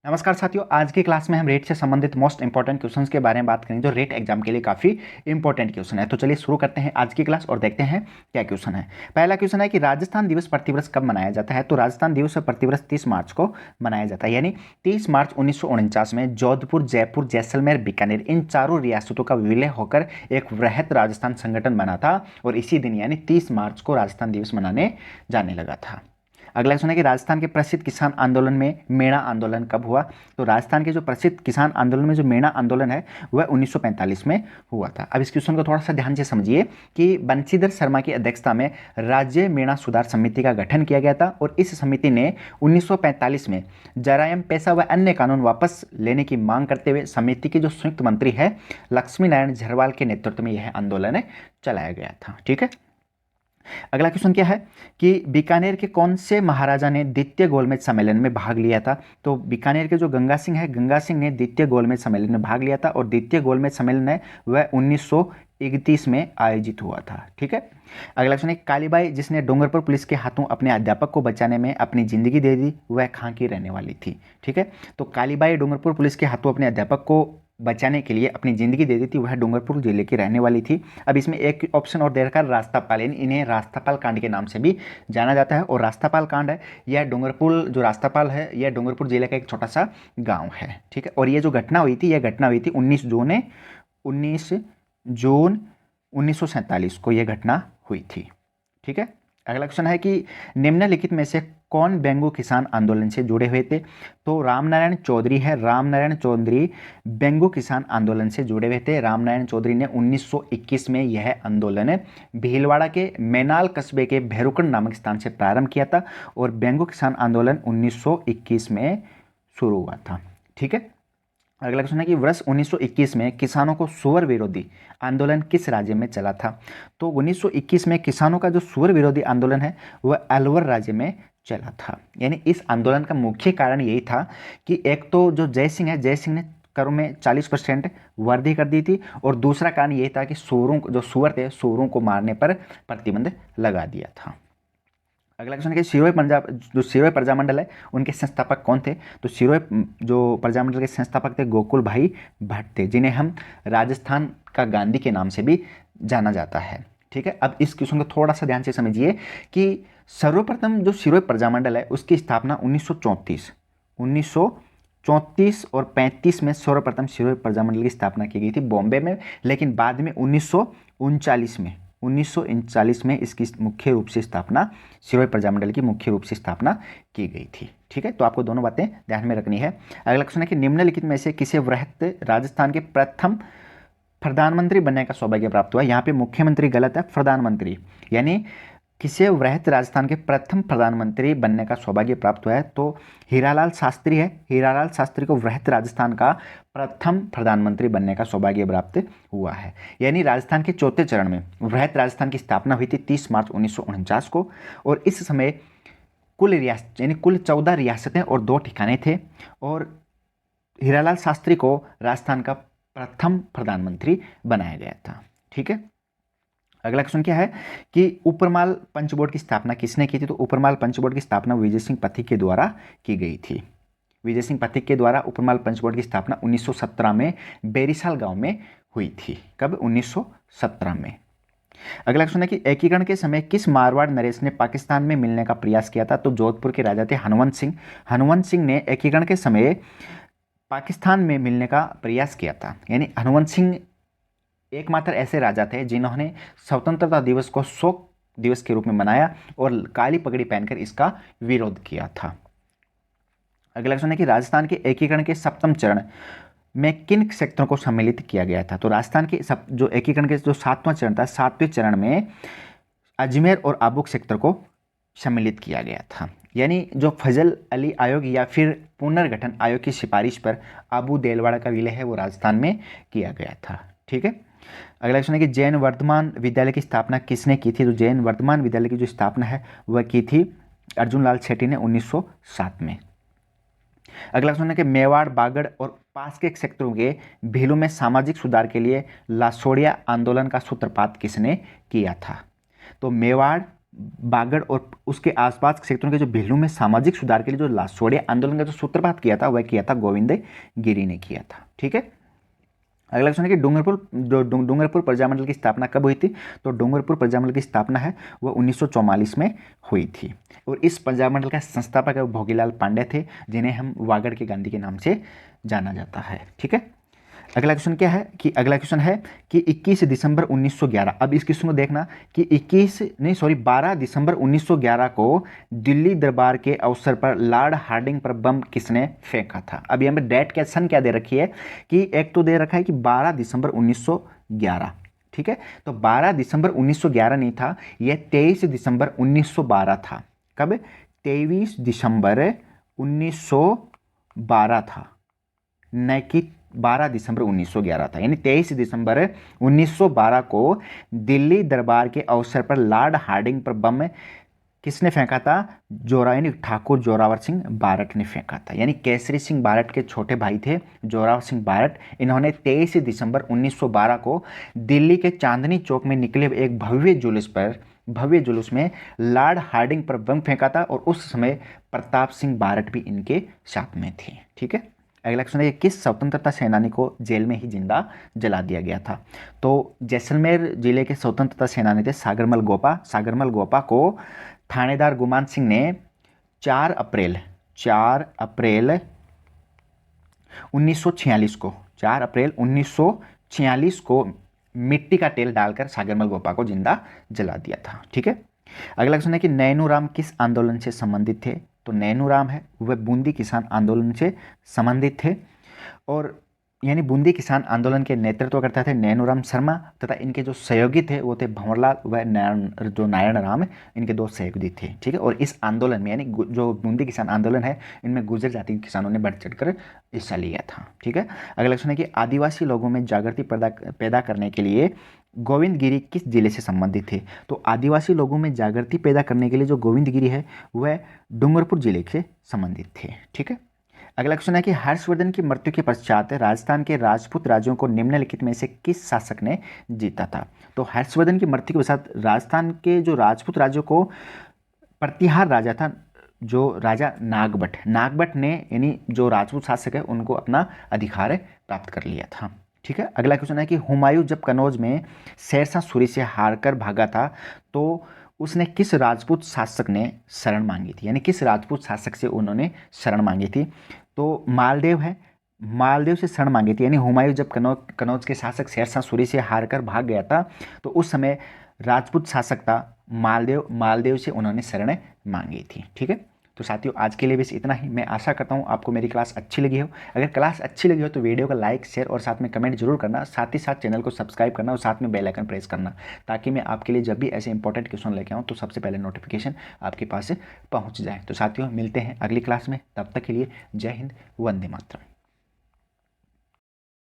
नमस्कार साथियों, आज की क्लास में हम रेट से संबंधित मोस्ट इंपॉर्टेंट क्वेश्चंस के बारे में बात करेंगे जो रेट एग्जाम के लिए काफ़ी इंपॉर्टेंट क्वेश्चन है। तो चलिए शुरू करते हैं आज की क्लास और देखते हैं क्या क्वेश्चन है। पहला क्वेश्चन है कि राजस्थान दिवस प्रतिवर्ष कब मनाया जाता है। तो राजस्थान दिवस प्रतिवर्ष 30 मार्च को मनाया जाता है, यानी 30 मार्च 1949 में जोधपुर, जयपुर, जैसलमेर, बीकानेर इन चारों रियासतों का विलय होकर एक वृहद राजस्थान संगठन बना था और इसी दिन यानी 30 मार्च को राजस्थान दिवस मनाने जाने लगा था। अगला क्वेश्चन है कि राजस्थान के प्रसिद्ध किसान आंदोलन में मेड़ा आंदोलन कब हुआ। तो राजस्थान के जो प्रसिद्ध किसान आंदोलन में जो मेड़ा आंदोलन है वह 1945 में हुआ था। अब इस क्वेश्चन को थोड़ा सा ध्यान से समझिए कि बंशीधर शर्मा की अध्यक्षता में राज्य मेड़ा सुधार समिति का गठन किया गया था और इस समिति ने 1945 में जरायम, पेशा व अन्य कानून वापस लेने की मांग करते हुए समिति के जो संयुक्त मंत्री है लक्ष्मी नारायण झरवाल के नेतृत्व में यह आंदोलन चलाया गया था। ठीक है। अगला क्वेश्चन क्या है कि बीकानेर के कौन से महाराजा ने द्वितीय गोलमेज सम्मेलन में भाग लिया था। तो बीकानेर के जो गंगा सिंह है, गंगा सिंह ने द्वितीय गोलमेज सम्मेलन में भाग लिया था और द्वितीय गोलमेज सम्मेलन है वह 1931 में आयोजित हुआ था। ठीक है। अगला क्वेश्चन है कालीबाई जिसने डूंगरपुर पुलिस के हाथों अपने अध्यापक को बचाने में अपनी जिंदगी दे दी वह कहाँ की रहने वाली थी। ठीक है। तो कालीबाई डूंगरपुर पुलिस के हाथों अपने अध्यापक को बचाने के लिए अपनी जिंदगी दे दी थी, वह डूंगरपुर जिले की रहने वाली थी। अब इसमें एक ऑप्शन और दे रखा है रास्तापाल, इन्हें रास्तापाल कांड के नाम से भी जाना जाता है और रास्तापाल कांड है यह डूंगरपुर जो रास्तापाल है यह डूंगरपुर जिले का एक छोटा सा गांव है। ठीक है। और ये जो घटना हुई थी यह घटना हुई थी 19 जून 1947 को यह घटना हुई थी। ठीक है। अगला क्वेश्चन है कि निम्नलिखित में से कौन बेंगू किसान आंदोलन से जुड़े हुए थे। तो रामनारायण चौधरी है, रामनारायण चौधरी बेंगू किसान आंदोलन से जुड़े हुए थे। रामनारायण चौधरी ने 1921 में यह आंदोलन भीलवाड़ा के मैनाल कस्बे के भैरुकंड नामक स्थान से प्रारंभ किया था और बेंगू किसान आंदोलन 1921 में शुरू हुआ था। ठीक है। अगला क्वेश्चन है कि वर्ष 1921 में किसानों को सुअर विरोधी आंदोलन किस राज्य में चला था। तो 1921 में किसानों का जो सुअर विरोधी आंदोलन है वह अलवर राज्य में चला था। यानी इस आंदोलन का मुख्य कारण यही था कि एक तो जो जय सिंह है, जय सिंह ने करों में 40% वृद्धि कर दी थी और दूसरा कारण यही था कि सूअरों जो सुअर थे सूअरों को मारने पर प्रतिबंध लगा दिया था। अगला क्वेश्चन है कि सिरोही पंजाब जो सिरोही प्रजामंडल है उनके संस्थापक कौन थे। तो सिरोही जो प्रजामंडल के संस्थापक थे गोकुल भाई भट्ट थे, जिन्हें हम राजस्थान का गांधी के नाम से भी जाना जाता है। ठीक है। अब इस क्वेश्चन को थोड़ा सा ध्यान से समझिए कि सर्वप्रथम जो सिरोही प्रजामंडल है उसकी स्थापना 1934 और 35 में सर्वप्रथम सिरोही प्रजामंडल की स्थापना की गई थी बॉम्बे में, लेकिन बाद में 1939 में इसकी मुख्य रूप से स्थापना सिरोही प्रजामंडल की मुख्य रूप से स्थापना की गई थी। ठीक है। तो आपको दोनों बातें ध्यान में रखनी है। अगला क्वेश्चन है कि निम्नलिखित में से किसे वृहत राजस्थान के प्रथम प्रधानमंत्री बनने का सौभाग्य प्राप्त हुआ। यहाँ पे मुख्यमंत्री गलत है, प्रधानमंत्री, यानी किसे वृहत राजस्थान के प्रथम प्रधानमंत्री बनने का सौभाग्य प्राप्त हुआ है। तो हीरालाल शास्त्री है, हीरालाल शास्त्री को वृहत राजस्थान का प्रथम प्रधानमंत्री बनने का सौभाग्य प्राप्त हुआ है। यानी राजस्थान के चौथे चरण में वृहत राजस्थान की स्थापना हुई थी 30 मार्च 1949 को और इस समय कुल रियासत यानी कुल 14 रियासतें और 2 ठिकाने थे और हीरालाल शास्त्री को राजस्थान का प्रथम प्रधानमंत्री बनाया गया था। ठीक है। अगला क्वेश्चन क्या है कि उपरमाल पंचबोर्ड की स्थापना किसने की थी। तो उपरमाल पंचबोर्ड की स्थापना विजय सिंह पथिक के द्वारा की गई थी। विजय सिंह पथिक के द्वारा उपरमाल पंचबोर्ड की स्थापना 1917 में बेरीसाल गांव में हुई थी। कब? 1917 में। अगला क्वेश्चन है कि एकीकरण के समय किस मारवाड़ नरेश ने पाकिस्तान में मिलने का प्रयास किया था। तो जोधपुर के राजा थे हनुवंत सिंह। हनुवंत सिंह ने एकीकरण के समय पाकिस्तान में मिलने का प्रयास किया था। यानी हनुवंत सिंह एकमात्र ऐसे राजा थे जिन्होंने स्वतंत्रता दिवस को शोक दिवस के रूप में मनाया और काली पगड़ी पहनकर इसका विरोध किया था। अगला क्वेश्चन है कि राजस्थान के एकीकरण के सप्तम चरण में किन सेक्टरों को सम्मिलित किया गया था। तो राजस्थान के जो एकीकरण के जो 7वां चरण था, 7वें चरण में अजमेर और आबुक सेक्टर को सम्मिलित किया गया था। यानी जो फजल अली आयोग या फिर पुनर्गठन आयोग की सिफारिश पर आबू देलवाड़ा का विलय है वो राजस्थान में किया गया था। ठीक है। अगला क्वेश्चन है कि जैन वर्धमान विद्यालय की स्थापना किसने की थी। तो जैन वर्धमान विद्यालय की जो स्थापना है वह की थी अर्जुन लाल सेठी ने 1907 में। अगला क्वेश्चन है कि मेवाड़, बागड़ और पास के सेक्टरों के भीलों में सामाजिक सुधार के लिए लासोड़िया आंदोलन का सूत्रपात किसने किया था। तो मेवाड़, बागड़ और उसके आसपास के क्षेत्रों के जो भीलों में सामाजिक सुधार के लिए जो लासोड़िया आंदोलन का जो सूत्रपात किया था वह किया था गोविंद गिरी ने किया था। ठीक है, अगला क्वेश्चन है कि डूंगरपुर प्रजामंडल की स्थापना कब हुई थी? तो डूंगरपुर प्रजामंडल की स्थापना है वह 1944 में हुई थी और इस प्रजामंडल का संस्थापक भोगीलाल पांडे थे, जिन्हें हम वागड़ के गांधी के नाम से जाना जाता है। ठीक है, अगला क्वेश्चन क्या है कि अगला क्वेश्चन है कि 21 दिसंबर 1911, अब इस क्वेश्चन को देखना कि 12 दिसंबर 1911 को दिल्ली दरबार के अवसर पर लॉर्ड हार्डिंग पर बम किसने फेंका था? अब यहाँ पे डेट क्या सन क्या दे रखी है कि एक तो दे रखा है कि 12 दिसंबर 1911, ठीक है, तो 12 दिसंबर 1911 नहीं था, यह 23 दिसंबर 1912 था। कब? 23 दिसंबर 1912 था, न कि 12 दिसंबर 1911 था, यानी 23 दिसंबर 1912 को दिल्ली दरबार के अवसर पर लॉर्ड हार्डिंग पर बम किसने फेंका था? यानी ठाकुर जोरावर सिंह बारट ने फेंका था, यानी केसरी सिंह बारट के छोटे भाई थे जोरावर सिंह बारट। इन्होंने 23 दिसंबर 1912 को दिल्ली के चांदनी चौक में निकले एक भव्य जुलूस में लॉर्ड हार्डिंग पर बम फेंका था और उस समय प्रताप सिंह बारट भी इनके साथ में थे। ठीक है, अगला क्वेश्चन है किस स्वतंत्रता सेनानी को जेल में ही जिंदा जला दिया गया था? तो जैसलमेर जिले के स्वतंत्रता सेनानी थे सागरमल गोपा को थानेदार गुमान सिंह ने 4 अप्रैल 1946 को मिट्टी का तेल डालकर सागरमल गोपा को जिंदा जला दिया था। ठीक है, अगला क्वेश्चन है कि नैनूराम किस आंदोलन से संबंधित थे? तो नैनूराम है वह बूंदी किसान आंदोलन से संबंधित थे और यानी बूंदी किसान आंदोलन के नेतृत्व करता थे नैनूराम शर्मा तथा इनके जो सहयोगी थे वो थे भंवरलाल व नारायण राम, इनके 2 सहयोगी थे। ठीक है, और इस आंदोलन में यानी जो बूंदी किसान आंदोलन है इनमें गुर्जर जाति के किसानों ने बढ़ चढ़कर हिस्सा लिया था। ठीक है, अगला क्वेश्चन है कि आदिवासी लोगों में जागृति पैदा करने के लिए गोविंद गिरी किस जिले से संबंधित थे? तो आदिवासी लोगों में जागृति पैदा करने के लिए जो गोविंद गिरी है वह डूंगरपुर जिले से संबंधित थे। ठीक है, अगला क्वेश्चन है कि हर्षवर्धन की मृत्यु के पश्चात राजस्थान के राजपूत राज्यों को निम्नलिखित में से किस शासक ने जीता था? तो हर्षवर्धन की मृत्यु के पश्चात राजस्थान के जो राजपूत राज्यों को प्रतिहार राजा था जो राजा नागभट्ट ने यानी जो राजपूत शासक है उनको अपना अधिकार प्राप्त कर लिया था। ठीक है, अगला क्वेश्चन है कि हुमायूं जब कनौज में शेरशाह सूरी से हारकर भागा था तो उसने किस राजपूत शासक ने शरण मांगी थी, यानी किस राजपूत शासक से उन्होंने शरण मांगी थी? तो मालदेव से शरण मांगी थी, यानी हुमायूं जब कनौज के शासक शेरशाह सूरी से हारकर भाग गया था तो उस समय राजपूत शासक था मालदेव से उन्होंने शरण मांगी थी। ठीक है, तो साथियों आज के लिए बस इतना ही। मैं आशा करता हूँ आपको मेरी क्लास अच्छी लगी हो। अगर क्लास अच्छी लगी हो तो वीडियो का लाइक शेयर और साथ में कमेंट जरूर करना, साथ ही साथ चैनल को सब्सक्राइब करना और साथ में बेल आइकन प्रेस करना, ताकि मैं आपके लिए जब भी ऐसे इंपॉर्टेंट क्वेश्चन लेके आऊँ तो सबसे पहले नोटिफिकेशन आपके पास पहुँच जाए। तो साथियों मिलते हैं अगली क्लास में, तब तक के लिए जय हिंद, वंदे मातरम।